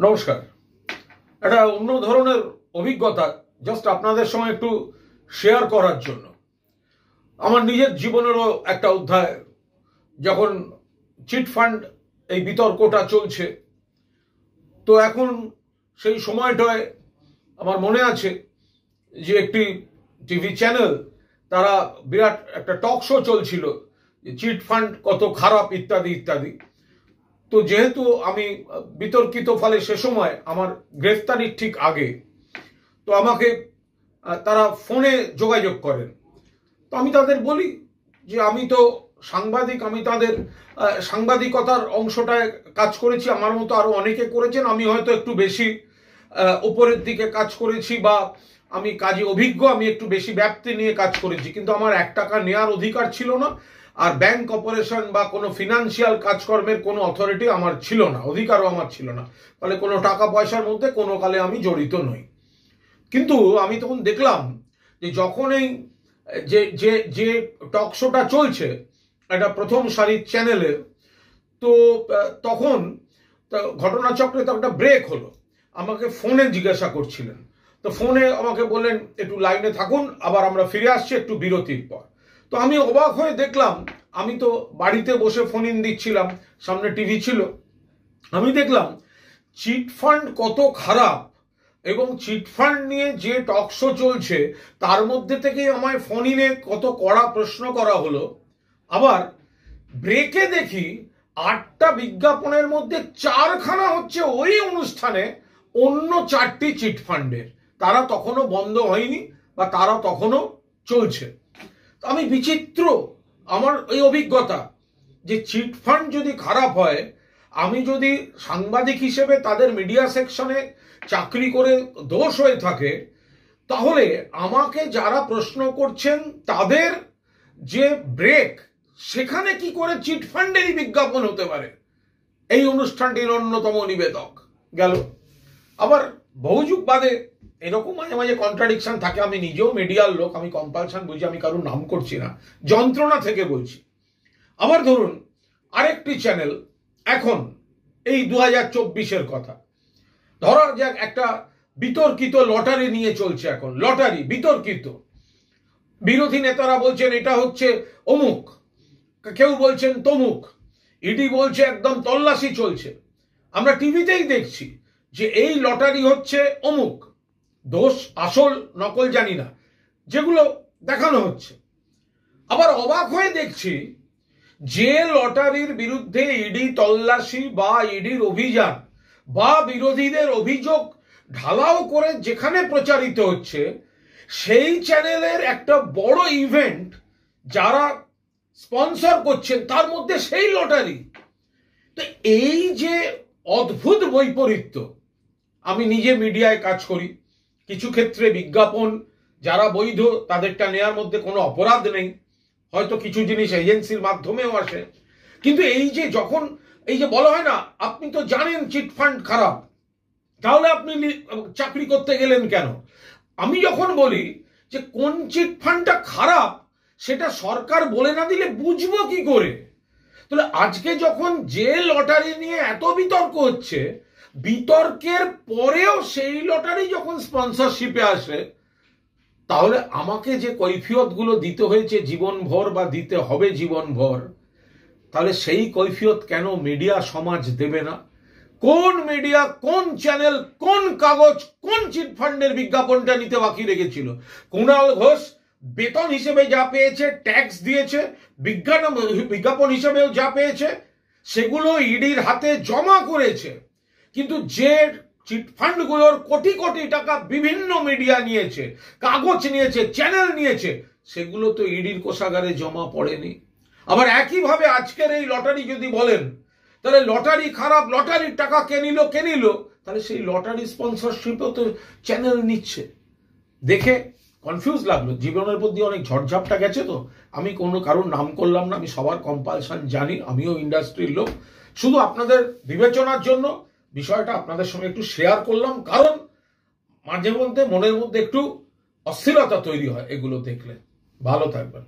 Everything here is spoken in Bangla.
নমস্কার। একটা অন্য ধরনের অভিজ্ঞতা জাস্ট আপনাদের সঙ্গে একটু শেয়ার করার জন্য। আমার নিজের জীবনেরও একটা অধ্যায়, যখন চিট ফান্ড এই বিতর্কটা চলছে, তো এখন সেই সময়টায় আমার মনে আছে যে একটি টিভি চ্যানেল, তারা বিরাট একটা টক শো চলছিল, চিট ফান্ড কত খারাপ ইত্যাদি ইত্যাদি। তো যেহেতু আমি বিতর্কিত, ফলে সে সময় আমার গ্রেফতারির ঠিক আগে, তো আমাকে তারা ফোনে যোগাযোগ করেন। তো আমি তাদের বলি যে আমি তো সাংবাদিক, আমি তাদের সাংবাদিকতার অংশটায় কাজ করেছি, আমার মতো আরো অনেকে করেছেন, আমি হয়তো একটু বেশি উপরের দিকে কাজ করেছি, বা আমি কাজে অভিজ্ঞ, আমি একটু বেশি ব্যাপ্তি নিয়ে কাজ করেছি, কিন্তু আমার 1 টাকা নেওয়ার অধিকার ছিল না, আর ব্যাংক অপারেশন বা কোনো ফিনান্সিয়াল কাজকর্মের কোনো অথরিটি আমার ছিল না, অধিকারও আমার ছিল না, ফলে কোনো টাকা পয়সার মধ্যে কোনো কালে আমি জড়িত নই। কিন্তু আমি তখন দেখলাম যে যখন এই যে যে যে টক শোটা চলছে, এটা প্রথম সারির চ্যানেলে, তো তখন ঘটনাচক্রে তো একটা ব্রেক হলো, আমাকে ফোনে জিজ্ঞাসা করছিলেন। তো ফোনে আমাকে বললেন একটু লাইনে থাকুন, আবার আমরা ফিরে আসছি একটু বিরতির পর। তো আমি অবাক হয়ে দেখলাম, আমি তো বাড়িতে বসে ফোন ইন দিচ্ছিলাম, সামনে টিভি ছিল, আমি দেখলাম চিট ফান্ড কত খারাপ এবং চিট ফান্ড নিয়ে যে টক শো চলছে তার মধ্যে থেকেই আমায় ফোন ইনে কত কড়া প্রশ্ন করা হলো। আবার ব্রেকে দেখি 8টা বিজ্ঞাপনের মধ্যে 4খানা হচ্ছে ওই অনুষ্ঠানে অন্য 4টি চিট ফান্ডের, তারা তখনও বন্ধ হয়নি বা তারা তখনও চলছে। আমি বিচিত্র আমার এই অভিজ্ঞতা যে চিট ফান্ড যদি খারাপ হয়, আমি যদি সাংবাদিক হিসেবে তাদের মিডিয়া সেকশনে চাকরি করে দোষ হয়ে থাকে, তাহলে আমাকে যারা প্রশ্ন করছেন তাদের যে ব্রেক, সেখানে কি করে চিট ফান্ডেরই বিজ্ঞাপন হতে পারে? এই অনুষ্ঠানটির অন্যতম নিবেদক গেল। আবার বহু যুগ বাদে এরকম মাঝে মাঝে কন্ট্রাডিকশন থাকে, আমি নিজেও মিডিয়ার লোক, আমি কম্পালশন বুঝি, আমি কারোর নাম করছি না, যন্ত্রণা থেকে বলছি। আবার ধরুন আরেকটি চ্যানেল, এখন এই 2024-এর কথা ধরা যাক, একটা বিতর্কিত লটারি নিয়ে চলছে, এখন লটারি বিতর্কিত, বিরোধী নেতারা বলছেন এটা হচ্ছে অমুক, কেউ বলছেন তমুক, ইডি বলছে একদম তল্লাশি চলছে, আমরা টিভিতেই দেখছি যে এই লটারি হচ্ছে অমুক, দোষ আসল নকল জানি না, যেগুলো দেখানো হচ্ছে। আবার অবাক হয়ে দেখছি যে লটারির বিরুদ্ধে ইডি তল্লাশি বা ইডির অভিযান বা বিরোধীদের অভিযোগ ঢালাও করে যেখানে প্রচারিত হচ্ছে, সেই চ্যানেলের একটা বড় ইভেন্ট যারা স্পন্সর করছেন তার মধ্যে সেই লটারি। তো এই যে অদ্ভুত বৈপরীত্য, আমি নিজে মিডিয়ায় কাজ করি, কিছু ক্ষেত্রে বিজ্ঞাপন যারা বৈধ তাদেরটা নেওয়ার মধ্যে কোনো অপরাধ নেই, হয়তো কিছু জিনিস এজেন্সির মাধ্যমেও আসে, কিন্তু এই যে যখন এই যে বলা হয় না, আপনি তো জানেন চিট ফান্ড খারাপ, তাহলে আপনি চাকরি করতে গেলেন কেন? আমি যখন বলি যে কোন চিট ফান্ডটা খারাপ, সেটা সরকার বলে না দিলে বুঝবো কি করে? তাহলে আজকে যখন যে লটারি নিয়ে এত বিতর্ক হচ্ছে, বিতর্কের পরেও সেই লটারি যখন স্পন্সরশিপে আসে, তাহলে আমাকে যে কৈফিয়তগুলো দিতে হয়েছে জীবনভর বা দিতে হবে জীবনভর, তাহলে সেই কৈফিয়ত কেন মিডিয়া সমাজ দেবে না? কোন মিডিয়া, কোন চ্যানেল, কোন কাগজ কোন চিট ফান্ডের বিজ্ঞাপনটা নিতে বাকি রেখেছিল? কুণাল ঘোষ বেতন হিসেবে যা পেয়েছে, ট্যাক্স দিয়েছে, বিজ্ঞাপন হিসেবেও যা পেয়েছে, সেগুলো ইডির হাতে জমা করেছে। কিন্তু যে চিট ফান্ডগুলোর কোটি কোটি টাকা বিভিন্ন মিডিয়া নিয়েছে, কাগজ নিয়েছে, চ্যানেল নিয়েছে, সেগুলো তো ইডির কোষাগারে জমা পড়েনি। আবার একইভাবে আজকের এই লটারি যদি বলেন, তাহলে লটারি খারাপ, লটারির টাকা কে নিল, তাহলে সেই লটারি স্পন্সরশিপও তো চ্যানেল নিচ্ছে। দেখে কনফিউজ লাগলো, জীবনের প্রতি অনেক ঝড়ঝাপটা গেছে। তো আমি কোনো কারোর নাম করলাম না, আমি সবার কম্পালশন জানি, আমিও ইন্ডাস্ট্রির লোক, শুধু আপনাদের বিবেচনার জন্য বিষয়টা আপনাদের সঙ্গে একটু শেয়ার করলাম, কারণ মাঝে মধ্যে মনের মধ্যে একটু অস্থিরতা তৈরি হয় এগুলো দেখলে। ভালো থাকবেন।